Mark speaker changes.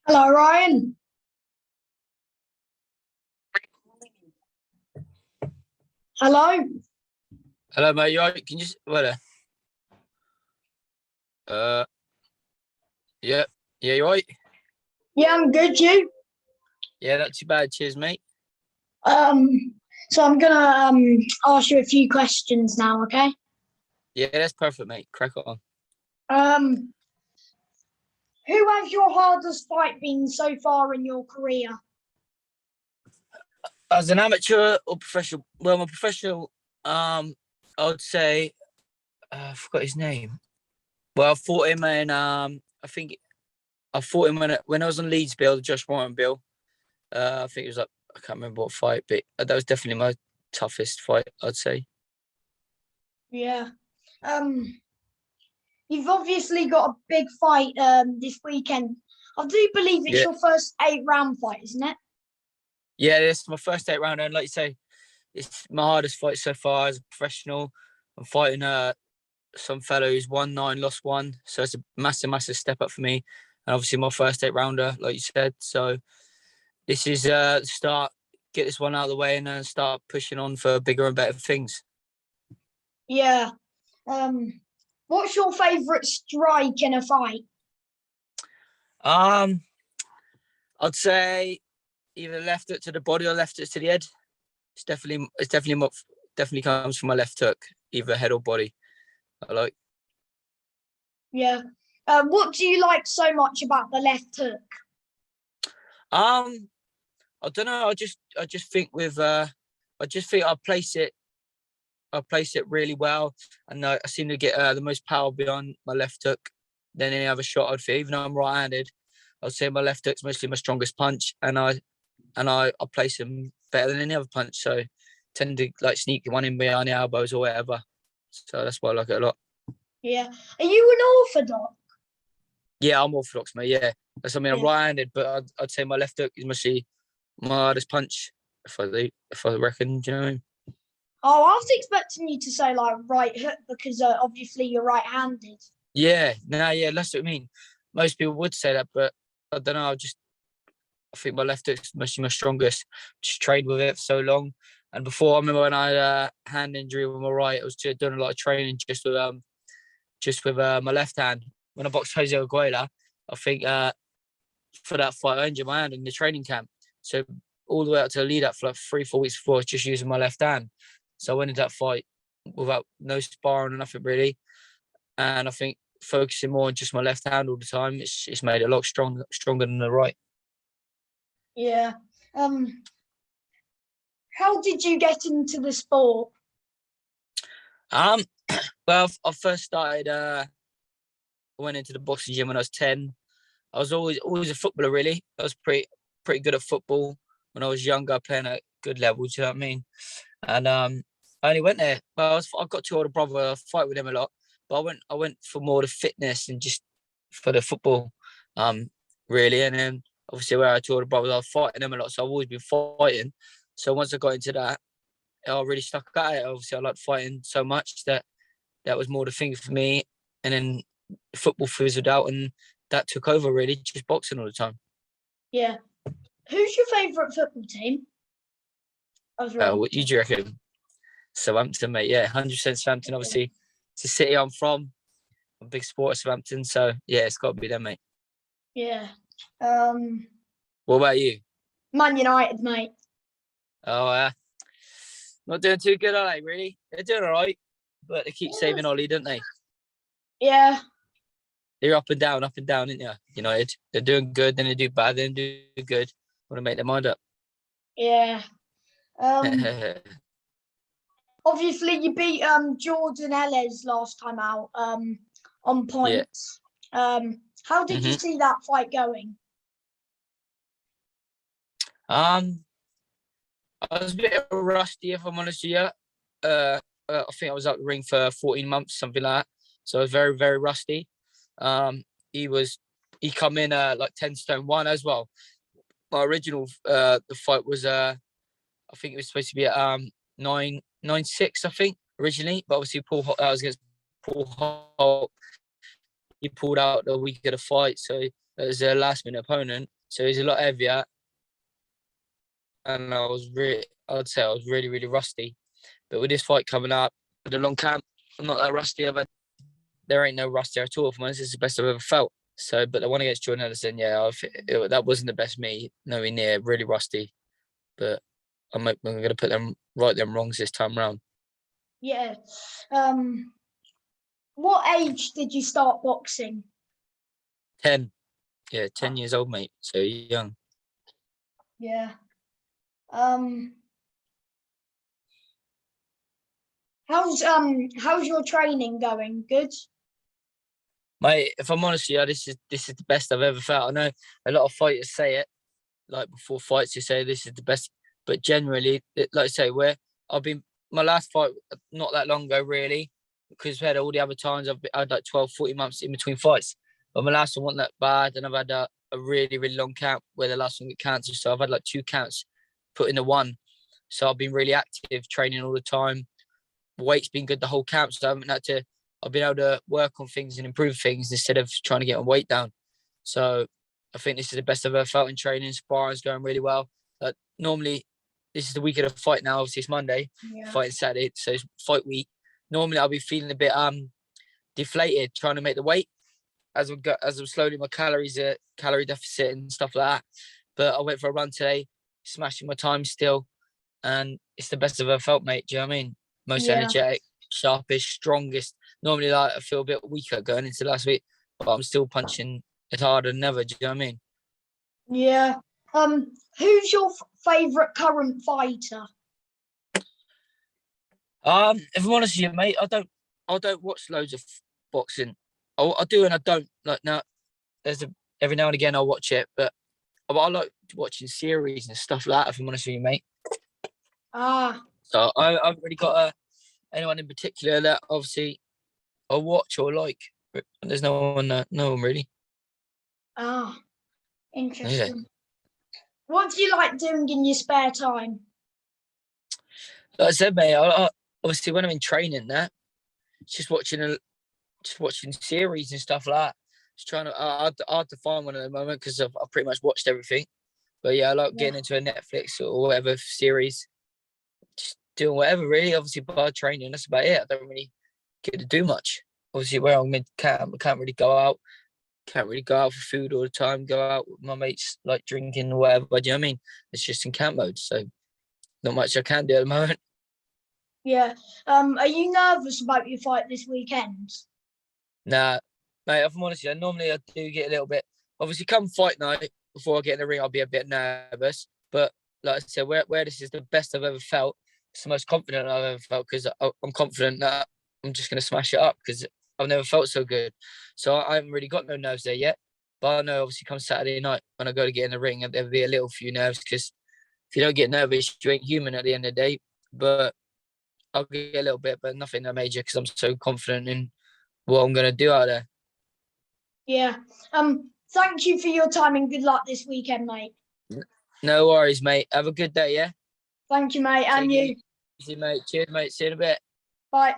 Speaker 1: Hello, Ryan. Hello.
Speaker 2: Hello, mate. You alright? Can you Uh, yeah, yeah, you alright?
Speaker 1: Yeah, I'm good. You?
Speaker 2: Yeah, not too bad. Cheers, mate.
Speaker 1: Um. So I'm gonna ask you a few questions now. Okay.
Speaker 2: Yeah, that's perfect, mate. Crack on.
Speaker 1: Um. Who has your hardest fight been so far in your career?
Speaker 2: As an amateur or professional? Well, I'm a professional. I would say I forgot his name. Well, I fought him in I think I fought him when I was on Leeds Bill, the Josh Warren Bill. I think it was like I can't remember what fight, but that was definitely my toughest fight, I'd say.
Speaker 1: Yeah. Um. You've obviously got a big fight this weekend. I do believe it's
Speaker 2: Yeah,
Speaker 1: your first 8 round fight, isn't it?
Speaker 2: yeah. This is my first 8 round, and like you say, it's my hardest fight so far as a professional. I'm fighting some fellow who's won 9, lost 1. So it's a massive, massive step up for me. And obviously my first 8 rounder, like you said. So this is start, get this one out of the way and then start pushing on for bigger and better things.
Speaker 1: Yeah. What's your favourite strike in a fight?
Speaker 2: Um, I'd say either left hook to the body or left hook to the head. Definitely comes from my left hook, either head or body. I like.
Speaker 1: Yeah. What do you like so much about the left hook?
Speaker 2: Um, I don't know. I just think I place it really well, and I seem to get the most power beyond my left hook than any other shot I'd feel. Even though I'm right-handed, I'd say my left hook's mostly my strongest punch, and I place them better than any other punch. So tend to like sneak one in behind the elbows or whatever. So that's why I like it a lot.
Speaker 1: Yeah. Are you an orthodox?
Speaker 2: Yeah, I'm orthodox, mate. Yeah, I'm
Speaker 1: Yeah.
Speaker 2: right-handed, but I'd say my left hook is mostly my hardest punch. If I reckon, do you know what I mean?
Speaker 1: Oh, I was expecting you to say like right hook because obviously you're right-handed.
Speaker 2: Yeah, yeah, that's what I mean. Most people would say that, but I don't know. I think my left hook's mostly my strongest. Just trained with it for so long. And before, I remember when I had a hand injury with my right, I was doing a lot of training just with my left hand. When I boxed Jose Arguela, I think for that fight, I injured my hand in the training camp. So all the way up to the lead up for like 3-4 weeks before, I was just using my left hand. So I went into that fight without no sparring or nothing really. And I think focusing more on just my left hand all the time, it's made it a lot stronger than the right.
Speaker 1: Yeah. How did you get into the sport?
Speaker 2: Um, well, I first started. I went into the boxing gym when I was 10. I was always a footballer. Really, I was pretty good at football when I was younger, playing at good levels. You know what I mean? And I only went there. Well, I got two older brother. I fight with them a lot, but I went for more the fitness and just for the football, really. And then obviously where I had two older brothers, I was fighting them a lot, so I've always been fighting. So once I got into that, I really stuck at it. Obviously, I liked fighting so much that was more the thing for me. And then football fizzled out, and that took over really, just boxing all the time.
Speaker 1: Yeah. Who's your favourite football team? As well.
Speaker 2: What you do you reckon? Southampton, mate. Yeah, 100% Southampton. Obviously, it's the city I'm from. I'm a big supporter of Southampton, so yeah, it's got to be them, mate.
Speaker 1: Yeah.
Speaker 2: What about you?
Speaker 1: Man United, mate.
Speaker 2: Oh, not doing too good, are they? Really? They're doing all right, but they keep saving Ollie, don't they?
Speaker 1: Yeah.
Speaker 2: They're up and down, isn't you? United. They're doing good, then they do bad, then they do good. Want to make their mind up.
Speaker 1: Yeah. Obviously you beat Jordan Ellis last time out on
Speaker 2: Yeah.
Speaker 1: points. How did you see that fight going?
Speaker 2: I was a bit rusty, if I'm honest with you. I think I was out the ring for 14 months, something like that. So I was very, very rusty. Um, he come in like 10 stone 1 as well. My original the fight was I think it was supposed to be at 9-6, I think, originally, but obviously that was against Paul Holt. He pulled out the week of the fight, so It was a last minute opponent, so he's a lot heavier. And I'd say I was really, really rusty. But with this fight coming up, with the long camp, I'm not that rusty. There ain't no rusty at all. For me, this is the best I've ever felt. So, but the one against Jordan Henderson, that wasn't the best me, nowhere near, really rusty. But I'm going to put them wrongs this time round.
Speaker 1: Yeah. What age did you start boxing?
Speaker 2: 10. Yeah, 10 years old, mate. So young.
Speaker 1: Yeah. How's your training going? Good?
Speaker 2: Mate, if I'm honest with you, this is the best I've ever felt. I know a lot of fighters say it, like before fights, they say this is the best. But generally, like I say, my last fight not that long ago, really, because we had all the other times I had like 12, 40 months in between fights. But my last one wasn't that bad, and I've had a really, really long camp where the last one got cancelled. So I've had like 2 counts put in the one. So I've been really active, training all the time. Weight's been good the whole camp, so I've been able to work on things and improve things instead of trying to get my weight down. So I think this is the best I've ever felt in training. Sparring's going really well. Normally, this is the week of the fight now. Obviously, it's Monday, fighting Saturday, so it's fight week. Normally, I'll be feeling a bit deflated trying to make the weight as I'm slowly my calorie deficit and stuff like that. But I went for a run today, smashing my time still, and it's the best I've ever felt, mate. Do you know what I mean? Most energetic, sharpest, strongest. Normally, I feel a bit weaker going into last week, but I'm still punching as hard as ever. Do you know what I mean?
Speaker 1: Yeah. Who's your favourite current fighter?
Speaker 2: If I'm honest with you, mate, I don't watch loads of boxing. I do and I don't. Like now, every now and again I'll watch it, but I like watching series and stuff like that. If I'm honest with you, mate. So I haven't really got anyone in particular that obviously I watch or like. There's no one really.
Speaker 1: Interesting.
Speaker 2: Yeah.
Speaker 1: What do you like doing in your spare time?
Speaker 2: Like I said, mate, I obviously when I'm in training, just watching series and stuff like that. Just trying to hard to find one at the moment because I've pretty much watched everything. But yeah, I like getting into a Netflix or whatever series. Just doing whatever really. Obviously, by training, that's about it. I don't really get to do much. Obviously, where I'm in camp, I can't really go out. Can't really go out for food all the time. Go out with my mates, like drinking or whatever. Do you know what I mean? It's just in camp mode, so not much I can do at the moment.
Speaker 1: Yeah. Are you nervous about your fight this weekend?
Speaker 2: Nah, mate, if I'm honest with you, normally I do get a little bit. Obviously, come fight night, before I get in the ring, I'll be a bit nervous. But like I said, where this is the best I've ever felt, it's the most confident I've ever felt because I'm confident that I'm just going to smash it up because I've never felt so good. So I haven't really got no nerves there yet. But I know obviously come Saturday night when I go to get in the ring, there'll be a little few nerves because if you don't get nervous, you ain't human at the end of the day. But I'll get a little bit, but nothing that major because I'm so confident in what I'm going to do out there.
Speaker 1: Yeah. Thank you for your time and good luck this weekend, mate.
Speaker 2: No worries, mate. Have a good day, yeah?
Speaker 1: Thank you, mate. And you.
Speaker 2: Easy, mate. Cheers, mate. See you in a bit.
Speaker 1: Bye.